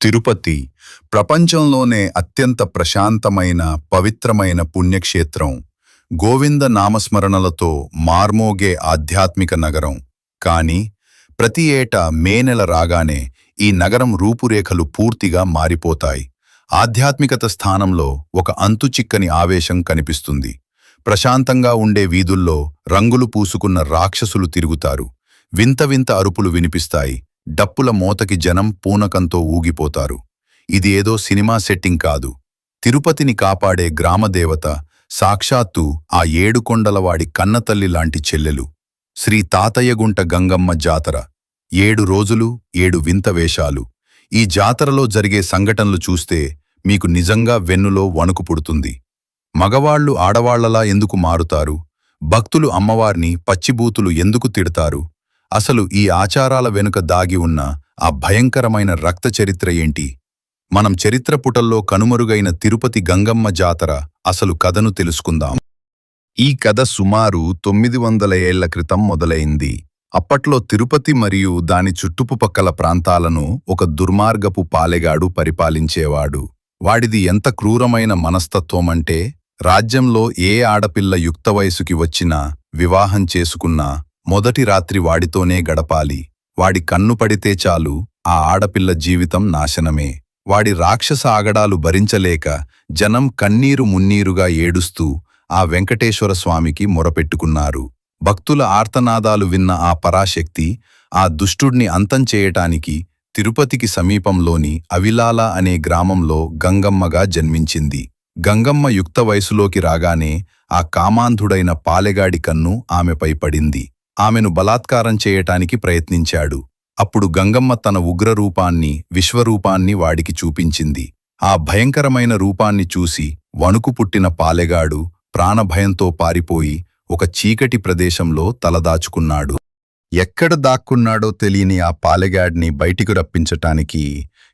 తిరుపతి ప్రపంచంలోనే అత్యంత ప్రశాంతమైన పవిత్రమైన పుణ్యక్షేత్రం. గోవింద నామస్మరణలతో మార్మోగే ఆధ్యాత్మిక నగరం. కానీ ప్రతి ఏటా మే నెల రాగానే ఈ నగరం రూపురేఖలు పూర్తిగా మారిపోతాయి. ఆధ్యాత్మికత స్థానంలో ఒక అంతుచిక్కని ఆవేశం కనిపిస్తుంది. ప్రశాంతంగా ఉండే వీధుల్లో రంగులు పూసుకున్న రాక్షసులు తిరుగుతారు. వింత వింత అరుపులు వినిపిస్తాయి. డప్పుల మోతకి జనం పూనకంతో ఊగిపోతారు. ఇది ఏదో సినిమా సెట్టింగ్ కాదు. తిరుపతిని కాపాడే గ్రామదేవత, సాక్షాత్తు ఆ ఏడుకొండలవాడి కన్నతల్లి లాంటి చెల్లెలు. శ్రీ తాతయ్యగుంట గంగమ్మ జాతర. 7 రోజులు 7 వింత వేషాలు. ఈ జాతరలో జరిగే సంఘటనలు చూస్తే మీకు నిజంగా వెన్నులో వణుకు పుడుతుంది. మగవాళ్లు ఆడవాళ్లలా ఎందుకు మారుతారు? భక్తులు అమ్మవారిని పచ్చిబూతులు ఎందుకు తిడతారు? అసలు ఈ ఆచారాల వెనుక దాగి ఉన్న ఆ భయంకరమైన రక్త చరిత్ర ఏంటి? మనం చరిత్ర పుటల్లో కనుమరుగైన తిరుపతి గంగమ్మ జాతర అసలు కథను తెలుసుకుందాం. ఈ కథ సుమారు 900 ఏళ్ల క్రితం మొదలైంది. అప్పట్లో తిరుపతి మరియు దాని చుట్టుపక్కల ప్రాంతాలను ఒక దుర్మార్గపు పాలెగాడు పరిపాలించేవాడు. వాడిది ఎంత క్రూరమైన మనస్తత్వమంటే, రాజ్యంలో ఏ ఆడపిల్ల యుక్త వయసుకి వచ్చినా, వివాహం చేసుకున్నా మొదటి రాత్రి వాడితోనే గడపాలి. వాడి కన్ను పడితే చాలు ఆ ఆడపిల్ల జీవితం నాశనమే. వాడి రాక్షస ఆగడాలు భరించలేక జనం కన్నీరు మున్నీరుగా ఏడుస్తూ ఆ వెంకటేశ్వర స్వామికి మొరపెట్టుకున్నారు. భక్తుల ఆర్తనాదాలు విన్న ఆ పరాశక్తి ఆ దుష్టుడిని అంతం చేయటానికి తిరుపతికి సమీపంలోని అవిలాల అనే గ్రామంలో గంగమ్మగా జన్మించింది. గంగమ్మ యుక్త వయసులోకి రాగానే ఆ కామాంధుడైన పాలెగాడి కన్ను ఆమెపై పడింది. ఆమెను బలాత్కారం చేయటానికి ప్రయత్నించాడు. అప్పుడు గంగమ్మ తన ఉగ్రరూపాన్ని, విశ్వరూపాన్ని వాడికి చూపించింది. ఆ భయంకరమైన రూపాన్ని చూసి వణుకు పుట్టిన పాలెగాడు ప్రాణభయంతో పారిపోయి ఒక చీకటి ప్రదేశంలో తలదాచుకున్నాడు. ఎక్కడ దాక్కున్నాడో తెలియని ఆ పాలెగాడిని బయటికి రప్పించటానికి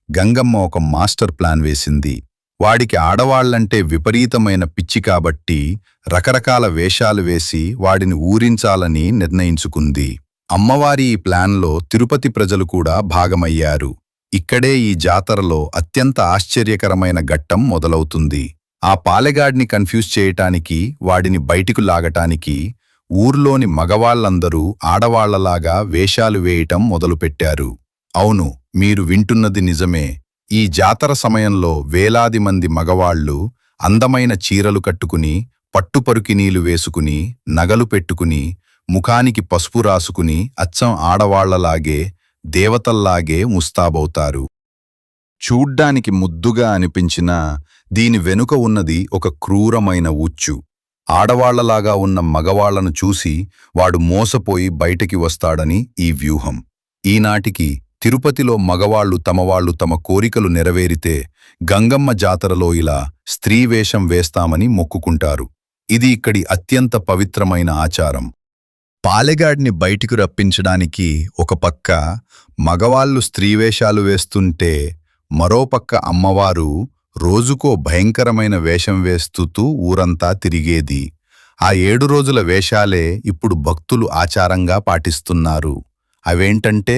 గంగమ్మ ఒక మాస్టర్ ప్లాన్ వేసింది. వాడికి ఆడవాళ్లంటే విపరీతమైన పిచ్చి కాబట్టి రకరకాల వేషాలు వేసి వాడిని ఊరించాలని నిర్ణయించుకుంది. అమ్మవారి ఈ ప్లాన్లో తిరుపతి ప్రజలు కూడా భాగమయ్యారు. ఇక్కడే ఈ జాతరలో అత్యంత ఆశ్చర్యకరమైన ఘట్టం మొదలవుతుంది. ఆ పాలెగాడిని కన్ఫ్యూజ్ చేయటానికి, వాడిని బయటికి లాగటానికి ఊర్లోని మగవాళ్లందరూ ఆడవాళ్లలాగా వేషాలు వేయటం మొదలుపెట్టారు. అవును, మీరు వింటున్నది నిజమే. ఈ జాతర సమయంలో వేలాది మంది మగవాళ్లు అందమైన చీరలు కట్టుకుని, పట్టుపరుకినీలు వేసుకుని, నగలు పెట్టుకుని, ముఖానికి పసుపు రాసుకుని అచ్చం ఆడవాళ్లలాగే, దేవతల్లాగే ముస్తాబవుతారు. చూడ్డానికి ముద్దుగా అనిపించినా దీని వెనుక ఉన్నది ఒక క్రూరమైన ఉచ్చు. ఆడవాళ్లలాగా ఉన్న మగవాళ్లను చూసి వాడు మోసపోయి బయటికి వస్తాడని ఈ వ్యూహం. ఈనాటికి తిరుపతిలో మగవాళ్లు తమ కోరికలు నెరవేరితే గంగమ్మ జాతరలో ఇలా స్త్రీవేషం వేస్తామని మొక్కుకుంటారు. ఇది ఇక్కడి అత్యంత పవిత్రమైన ఆచారం. పాలెగాడిని బయటికి రప్పించడానికి ఒక పక్క మగవాళ్లు స్త్రీవేషాలు వేస్తుంటే, మరోపక్క అమ్మవారు రోజుకో భయంకరమైన వేషం వేస్తూ ఊరంతా తిరిగేది. ఆ 7 రోజుల వేషాలే ఇప్పుడు భక్తులు ఆచారంగా పాటిస్తున్నారు. అవేంటంటే,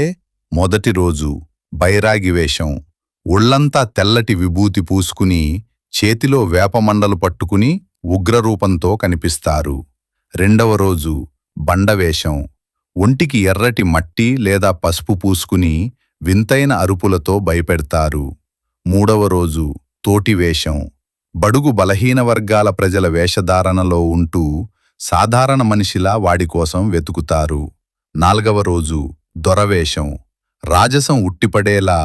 మొదటి రోజు బైరాగి వేషం. ఒళ్లంతా తెల్లటి విభూతి పూసుకుని, చేతిలో వేపమండలు పట్టుకుని ఉగ్రరూపంతో కనిపిస్తారు. రెండవ రోజు బండవేషం. ఒంటికి ఎర్రటి మట్టి లేదా పసుపు పూసుకుని వింతైన అరుపులతో భయపెడతారు. మూడవ రోజు తోటివేషం. బడుగు బలహీన వర్గాల ప్రజల వేషధారణలో ఉంటూ సాధారణ మనిషిలా వాడి కోసం వెతుకుతారు. నాల్గవ రోజు దొరవేషం. రాజసం ఉట్టిపడేలా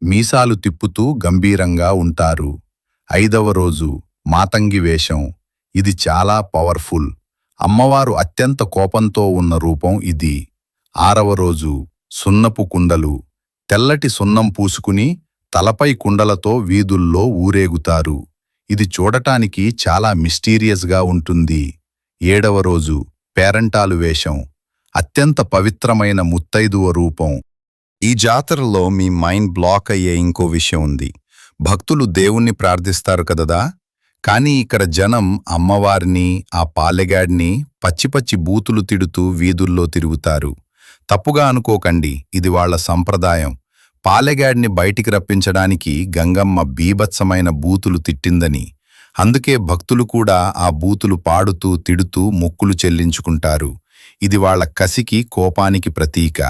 మీసాలు తిప్పుతూ గంభీరంగా ఉంటారు. ఐదవ రోజు మాతంగి వేషం. ఇది చాలా పవర్ఫుల్. అమ్మవారు అత్యంత కోపంతో ఉన్న రూపం ఇది. ఆరవ రోజు సున్నపు కుండలు. తెల్లటి సున్నం పూసుకుని తలపై కుండలతో వీధుల్లో ఊరేగుతారు. ఇది చూడటానికి చాలా మిస్టీరియస్గా ఉంటుంది. ఏడవ రోజు పేరంటాలు వేషం. అత్యంత పవిత్రమైన ముత్తైదువ రూపం. ఈ జాతరలో మీ మైండ్ బ్లాక్ అయ్యే ఇంకో విషయం ఉంది. భక్తులు దేవుణ్ణి ప్రార్థిస్తారు కదదా, కానీ ఇక్కడ జనం అమ్మవారిని, ఆ పాలెగాడిని పచ్చి బూతులు తిడుతూ వీధుల్లో తిరుగుతారు. తప్పుగా అనుకోకండి, ఇది వాళ్ల సంప్రదాయం. పాలెగాడిని బయటికి రప్పించడానికి గంగమ్మ బీభత్సమైన బూతులు తిట్టిందని, అందుకే భక్తులు కూడా ఆ బూతులు పాడుతూ తిడుతూ మొక్కులు చెల్లించుకుంటారు. ఇది వాళ్ళ కసికి కోపానికి ప్రతీక.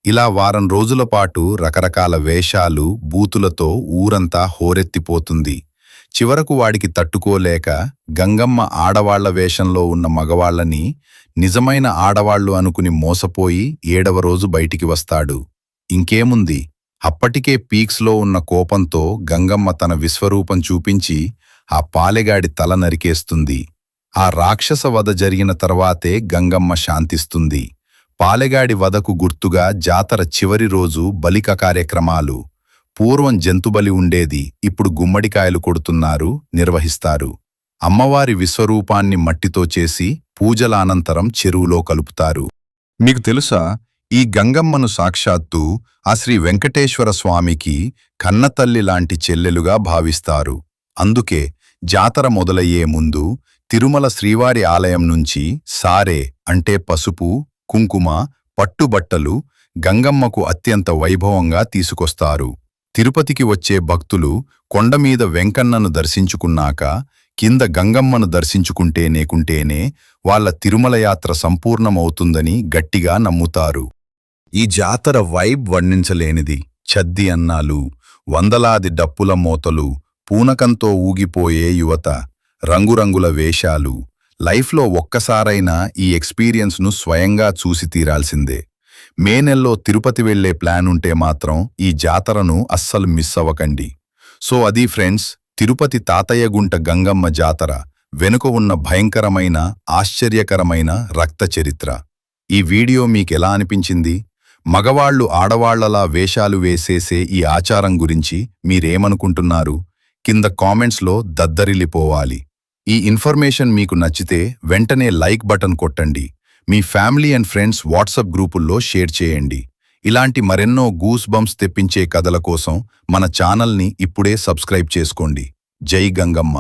ఇలా వారం రోజుల పాటు రకరకాల వేషాలు బూతులతో ఊరంతా హోరెత్తిపోతుంది. చివరకు వాడికి తట్టుకోలేక గంగమ్మ ఆడవాళ్ల వేషంలో ఉన్న మగవాళ్లని నిజమైన ఆడవాళ్లు అనుకుని మోసపోయి 7వ రోజు బయటికి వస్తాడు. ఇంకేముంది, అప్పటికే పీక్స్లో ఉన్న కోపంతో గంగమ్మ తన విశ్వరూపం చూపించి ఆ పాలెగాడి తల నరికేస్తుంది. ఆ రాక్షస వధ జరిగిన తర్వాతే గంగమ్మ శాంతిస్తుంది. పాలెగాడి వధకు గుర్తుగా జాతర చివరి రోజు బలిక కార్యక్రమాలు. పూర్వం జంతుబలి ఉండేది, ఇప్పుడు గుమ్మడికాయలు కొడుతున్నారు, నిర్వహిస్తారు. అమ్మవారి విశ్వరూపాన్ని మట్టితో చేసి పూజల అనంతరం చెరువులో కలుపుతారు. మీకు తెలుసా, ఈ గంగమ్మను సాక్షాత్తు ఆ శ్రీ వెంకటేశ్వర స్వామికి కన్నతల్లి లాంటి చెల్లెలుగా భావిస్తారు. అందుకే జాతర మొదలయ్యే ముందు తిరుమల శ్రీవారి ఆలయం నుంచి సారే అంటే పసుపు, కుంకుమ, పట్టుబట్టలు గంగమ్మకు అత్యంత వైభవంగా తీసుకొస్తారు. తిరుపతికి వచ్చే భక్తులు కొండమీద వెంకన్నను దర్శించుకున్నాక కింద గంగమ్మను దర్శించుకుంటేనే వాళ్ళ తిరుమల యాత్ర సంపూర్ణమవుతుందని గట్టిగా నమ్ముతారు. ఈ జాతర వైబ్ వర్ణించలేనిది. చద్ది అన్నాలు, వందలాది డప్పుల మోతలు, పూనకంతో ఊగిపోయే యువత, రంగురంగుల వేషాలు. లైఫ్లో ఒక్కసారైనా ఈ ఎక్స్పీరియన్స్ను స్వయంగా చూసి తీరాల్సిందే. మే నెలలో తిరుపతి వెళ్లే ప్లాన్ ఉంటే మాత్రం ఈ జాతరను అస్సలు మిస్ అవ్వకండి. సో అది ఫ్రెండ్స్, తిరుపతి తాతయ్యగుంట గంగమ్మ జాతర వెనుక ఉన్న భయంకరమైన, ఆశ్చర్యకరమైన రక్త చరిత్ర. ఈ వీడియో మీకెలా అనిపించింది? మగవాళ్లు ఆడవాళ్లలా వేషాలు వేసేసే ఈ ఆచారం గురించి మీరేమనుకుంటున్నారు? కింద కామెంట్స్లో దద్దరిల్లిపోవాలి. ఈ ఇన్ఫర్మేషన్ మీకు నచ్చితే వెంటనే లైక్ బటన్ కొట్టండి. మీ ఫ్యామిలీ అండ్ ఫ్రెండ్స్ వాట్సాప్ గ్రూపుల్లో షేర్ చేయండి. ఇలాంటి మరెన్నో గూస్ బంప్స్ తెప్పించే కథల కోసం మన ఛానల్ని ఇప్పుడే సబ్స్క్రైబ్ చేసుకోండి. జై గంగమ్మ.